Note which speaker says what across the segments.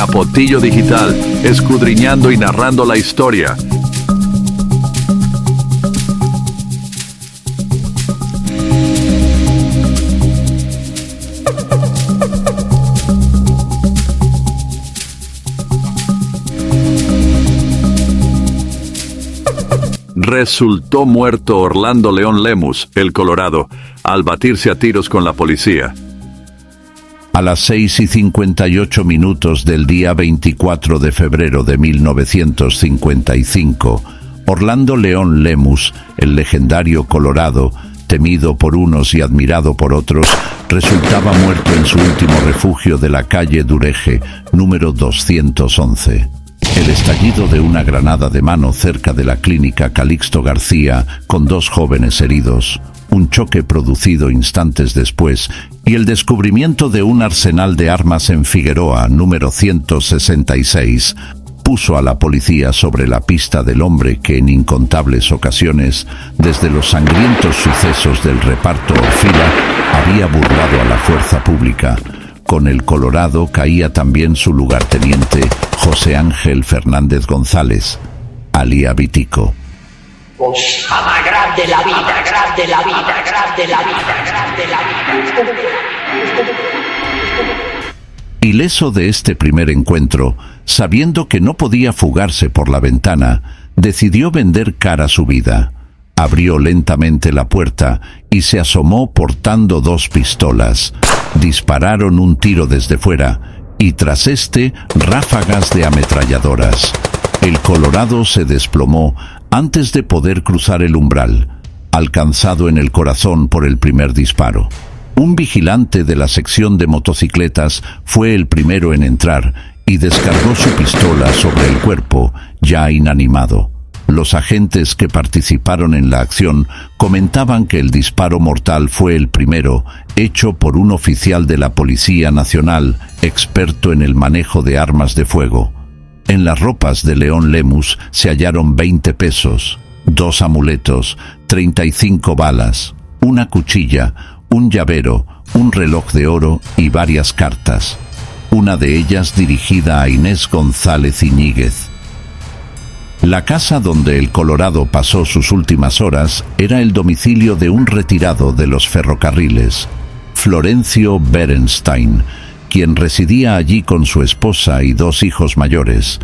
Speaker 1: Capotillo Digital, escudriñando y narrando la historia. Resultó muerto Orlando León Lemus, el Colorado, al batirse a tiros con la policía.
Speaker 2: A las 6:58 del día 24 de febrero de 1955, Orlando León Lemus, el legendario Colorado, temido por unos y admirado por otros, resultaba muerto en su último refugio de la calle Dureje, número 211. El estallido de una granada de mano cerca de la clínica Calixto García, con 2 jóvenes heridos, un choque producido instantes después, y el descubrimiento de un arsenal de armas en Figueroa, número 166, puso a la policía sobre la pista del hombre que en incontables ocasiones, desde los sangrientos sucesos del reparto Orfila, había burlado a la fuerza pública. Con el Colorado caía también su lugarteniente José Ángel Fernández González, alía Vitico.
Speaker 3: Ama grande la vida, grande la vida, grande la vida, grande la vida.
Speaker 2: Ileso de este primer encuentro, sabiendo que no podía fugarse por la ventana, decidió vender cara su vida. Abrió lentamente la puerta y se asomó portando 2 pistolas. Dispararon un tiro desde fuera y tras este ráfagas de ametralladoras. El Colorado se desplomó antes de poder cruzar el umbral, alcanzado en el corazón por el primer disparo. Un vigilante de la sección de motocicletas fue el primero en entrar y descargó su pistola sobre el cuerpo, ya inanimado. Los agentes que participaron en la acción comentaban que el disparo mortal fue el primero, hecho por un oficial de la Policía Nacional, experto en el manejo de armas de fuego. En las ropas de León Lemus se hallaron 20 pesos, 2 amuletos, 35 balas, una cuchilla, un llavero, un reloj de oro y varias cartas. Una de ellas dirigida a Inés González Iñiguez. La casa donde el Colorado pasó sus últimas horas era el domicilio de un retirado de los ferrocarriles, Florencio Berenstein, quien residía allí con su esposa y 2 hijos mayores.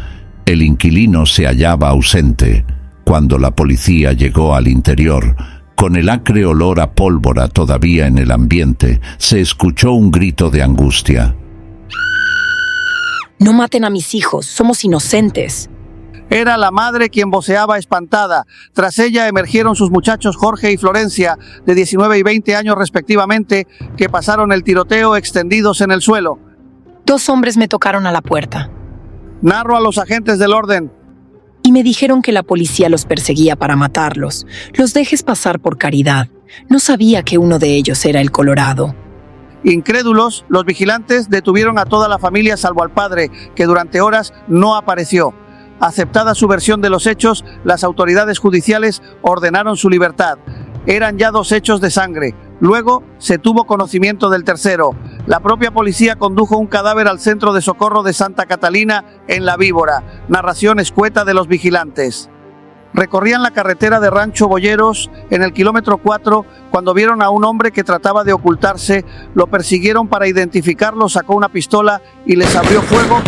Speaker 2: El inquilino se hallaba ausente. Cuando la policía llegó al interior, con el acre olor a pólvora todavía en el ambiente, se escuchó un grito de angustia.
Speaker 4: No maten a mis hijos, somos inocentes.
Speaker 5: Era la madre quien voceaba espantada. Tras ella emergieron sus muchachos Jorge y Florencia, de 19 y 20 años respectivamente, que pasaron el tiroteo extendidos en el suelo.
Speaker 4: 2 hombres me tocaron a la puerta.
Speaker 5: Narro a los agentes del orden.
Speaker 4: Y me dijeron que la policía los perseguía para matarlos. Los dejes pasar por caridad. No sabía que uno de ellos era el Colorado.
Speaker 5: Incrédulos, los vigilantes detuvieron a toda la familia salvo al padre, que durante horas no apareció. Aceptada su versión de los hechos, las autoridades judiciales ordenaron su libertad. Eran ya 2 hechos de sangre. Luego se tuvo conocimiento del tercero. La propia policía condujo un cadáver al centro de socorro de Santa Catalina, en La Víbora. Narración escueta de los vigilantes. Recorrían la carretera de Rancho Boyeros en el kilómetro 4 cuando vieron a un hombre que trataba de ocultarse. Lo persiguieron para identificarlo, sacó una pistola y les abrió fuego.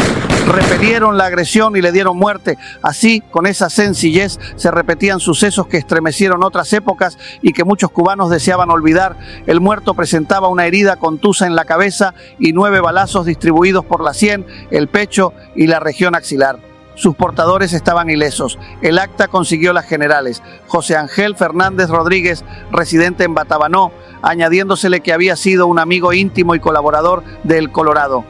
Speaker 5: Repelieron la agresión y le dieron muerte. Así, con esa sencillez, se repetían sucesos que estremecieron otras épocas y que muchos cubanos deseaban olvidar. El muerto presentaba una herida contusa en la cabeza y 9 balazos distribuidos por la sien, el pecho y la región axilar. Sus portadores estaban ilesos. El acta consiguió las generales. José Ángel Fernández Rodríguez, residente en Batabanó, añadiéndosele que había sido un amigo íntimo y colaborador del Colorado.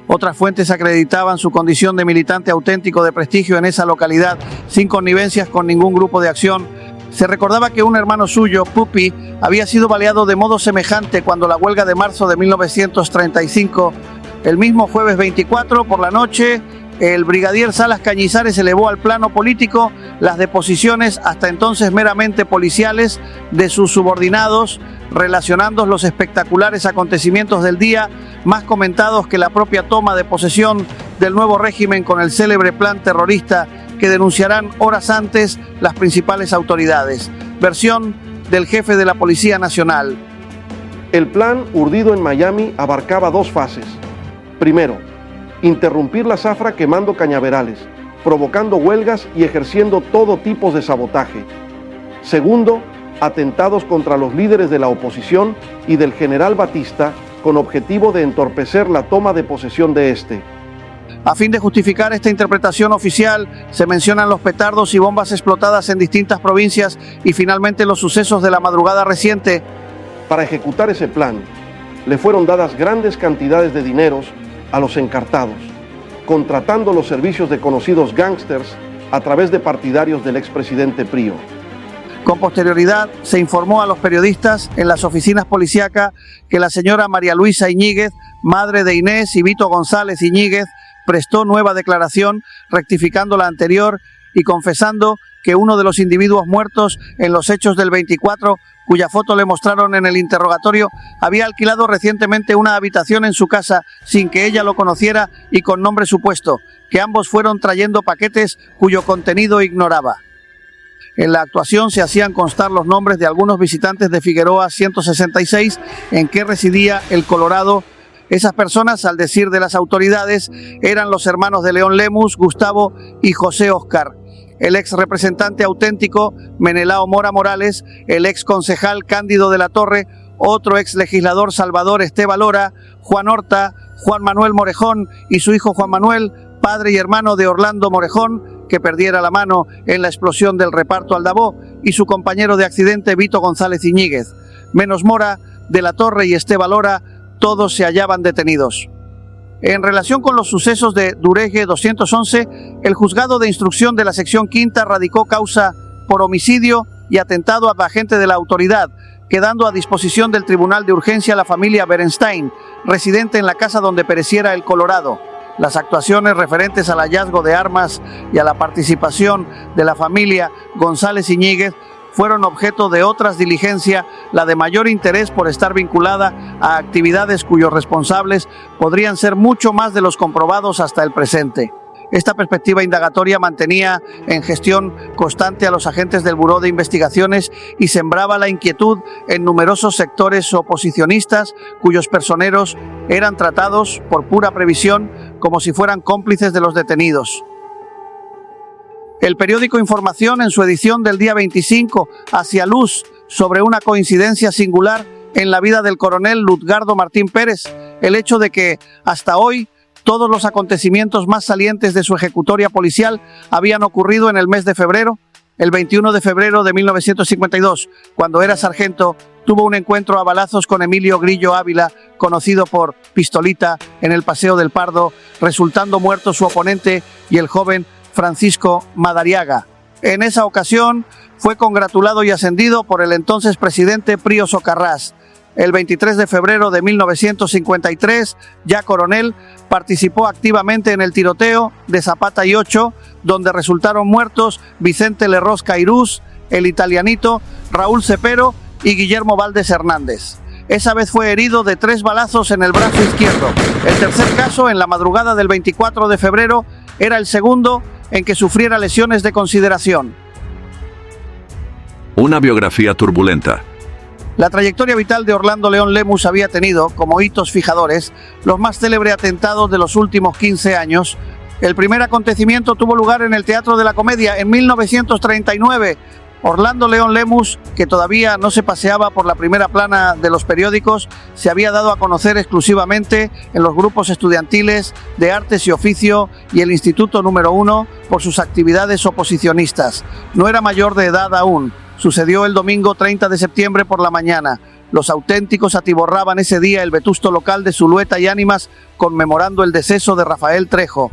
Speaker 5: Otras fuentes acreditaban su condición de militante auténtico de prestigio en esa localidad, sin connivencias con ningún grupo de acción. Se recordaba que un hermano suyo, Pupi, había sido baleado de modo semejante cuando la huelga de marzo de 1935. El mismo jueves 24 por la noche, el brigadier Salas Cañizares elevó al plano político las deposiciones, hasta entonces meramente policiales, de sus subordinados, relacionando los espectaculares acontecimientos del día, más comentados que la propia toma de posesión del nuevo régimen con el célebre plan terrorista que denunciarán horas antes las principales autoridades. Versión del jefe de la Policía Nacional.
Speaker 6: El plan urdido en Miami abarcaba dos fases. Primero, interrumpir la zafra quemando cañaverales, provocando huelgas y ejerciendo todo tipo de sabotaje. Segundo, atentados contra los líderes de la oposición y del general Batista con objetivo de entorpecer la toma de posesión de este.
Speaker 5: A fin de justificar esta interpretación oficial, se mencionan los petardos y bombas explotadas en distintas provincias y finalmente los sucesos de la madrugada reciente.
Speaker 6: Para ejecutar ese plan, le fueron dadas grandes cantidades de dineros a los encartados, contratando los servicios de conocidos gángsters a través de partidarios del expresidente Prío.
Speaker 5: Con posterioridad, se informó a los periodistas en las oficinas policíacas que la señora María Luisa Iñiguez, madre de Inés y Vito González Iñiguez, prestó nueva declaración rectificando la anterior y confesando que uno de los individuos muertos en los hechos del 24, cuya foto le mostraron en el interrogatorio, había alquilado recientemente una habitación en su casa sin que ella lo conociera y con nombre supuesto, que ambos fueron trayendo paquetes cuyo contenido ignoraba. En la actuación se hacían constar los nombres de algunos visitantes de Figueroa 166 en que residía el Colorado. Esas personas, al decir de las autoridades, eran los hermanos de León Lemus, Gustavo y José Óscar, el ex representante auténtico Menelao Mora Morales, el ex concejal Cándido de la Torre, otro ex legislador Salvador Esteba Lora, Juan Horta, Juan Manuel Morejón y su hijo Juan Manuel, padre y hermano de Orlando Morejón, que perdiera la mano en la explosión del reparto Aldabó, y su compañero de accidente Vito González Iñiguez. Menos Mora, de la Torre y Esteba Lora, todos se hallaban detenidos. En relación con los sucesos de Duregue 211, el juzgado de instrucción de la sección quinta radicó causa por homicidio y atentado a agente de la autoridad, quedando a disposición del Tribunal de Urgencia la familia Berenstein, residente en la casa donde pereciera el Colorado. Las actuaciones referentes al hallazgo de armas y a la participación de la familia González Iñiguez fueron objeto de otras diligencias, la de mayor interés por estar vinculada a actividades cuyos responsables podrían ser mucho más de los comprobados hasta el presente. Esta perspectiva indagatoria mantenía en gestión constante a los agentes del Buró de Investigaciones y sembraba la inquietud en numerosos sectores oposicionistas cuyos personeros eran tratados por pura previsión como si fueran cómplices de los detenidos. El periódico Información, en su edición del día 25, hacía luz sobre una coincidencia singular en la vida del coronel Lutgardo Martín Pérez, el hecho de que, hasta hoy, todos los acontecimientos más salientes de su ejecutoria policial habían ocurrido en el mes de febrero. El 21 de febrero de 1952, cuando era sargento, tuvo un encuentro a balazos con Emilio Grillo Ávila, conocido por Pistolita, en el Paseo del Pardo, resultando muerto su oponente y el joven Francisco Madariaga. En esa ocasión fue congratulado y ascendido por el entonces presidente Prío Socarrás. El 23 de febrero de 1953, ya coronel, participó activamente en el tiroteo de Zapata y Ocho, donde resultaron muertos Vicente Lerroz Cairús, el Italianito, Raúl Cepero y Guillermo Valdés Hernández. Esa vez fue herido de 3 balazos en el brazo izquierdo. El tercer caso, en la madrugada del 24 de febrero, era el segundo en que sufriera lesiones de consideración.
Speaker 1: Una biografía turbulenta.
Speaker 5: La trayectoria vital de Orlando León Lemus había tenido, como hitos fijadores, los más célebres atentados de los últimos 15 años. El primer acontecimiento tuvo lugar en el Teatro de la Comedia en 1939. Orlando León Lemus, que todavía no se paseaba por la primera plana de los periódicos, se había dado a conocer exclusivamente en los grupos estudiantiles de Artes y Oficio y el Instituto número 1 por sus actividades oposicionistas. No era mayor de edad aún. Sucedió el domingo 30 de septiembre por la mañana. Los auténticos atiborraban ese día el vetusto local de Zulueta y Ánimas, conmemorando el deceso de Rafael Trejo.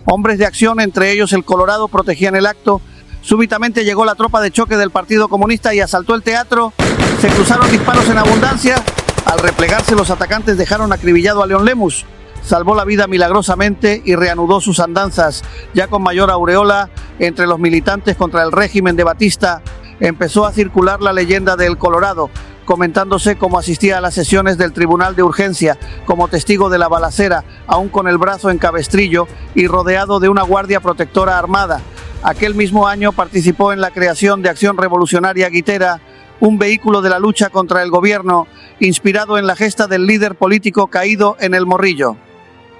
Speaker 5: Hombres de acción, entre ellos el Colorado, protegían el acto. Súbitamente llegó la tropa de choque del Partido Comunista y asaltó el teatro. Se cruzaron disparos en abundancia. Al replegarse, los atacantes dejaron acribillado a León Lemus. salvó la vida milagrosamente y reanudó sus andanzas. Ya con mayor aureola entre los militantes contra el régimen de Batista, empezó a circular la leyenda del Colorado, comentándose cómo asistía a las sesiones del Tribunal de Urgencia como testigo de la balacera, aún con el brazo en cabestrillo y rodeado de una guardia protectora armada. Aquel mismo año participó en la creación de Acción Revolucionaria Guitera, un vehículo de la lucha contra el gobierno, inspirado en la gesta del líder político caído en el Morrillo.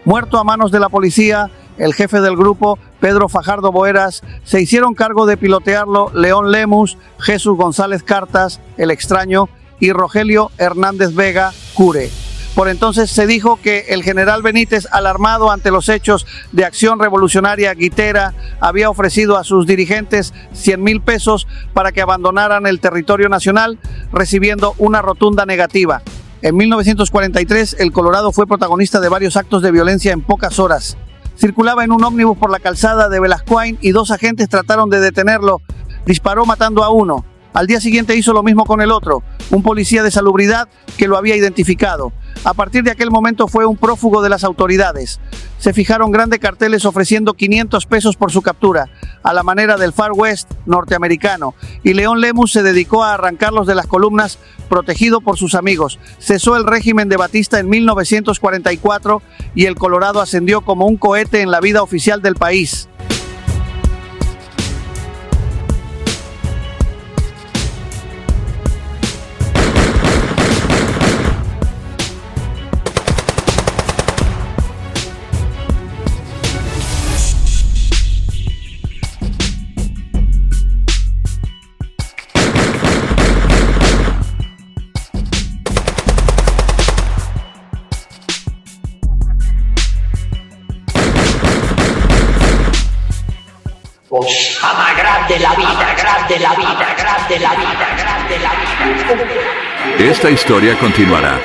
Speaker 5: Muerto a manos de la policía, el jefe del grupo, Pedro Fajardo Boeras, se hicieron cargo de pilotearlo León Lemus, Jesús González Cartas, el extraño, y Rogelio Hernández Vega, Cure. Por entonces se dijo que el general Benítez, alarmado ante los hechos de Acción Revolucionaria Guitera, había ofrecido a sus dirigentes 100,000 pesos para que abandonaran el territorio nacional, recibiendo una rotunda negativa. En 1943, el Colorado fue protagonista de varios actos de violencia en pocas horas. Circulaba en un ómnibus por la calzada de Velascoain y 2 agentes trataron de detenerlo. Disparó matando a uno. Al día siguiente hizo lo mismo con el otro, un policía de salubridad que lo había identificado. A partir de aquel momento fue un prófugo de las autoridades. Se fijaron grandes carteles ofreciendo 500 pesos por su captura, a la manera del Far West norteamericano, y León Lemus se dedicó a arrancarlos de las columnas, protegido por sus amigos. Cesó el régimen de Batista en 1944 y el Colorado ascendió como un cohete en la vida oficial del país.
Speaker 3: Ama grande la vida, grande la vida, grande la vida, grande la vida.
Speaker 1: Esta historia continuará.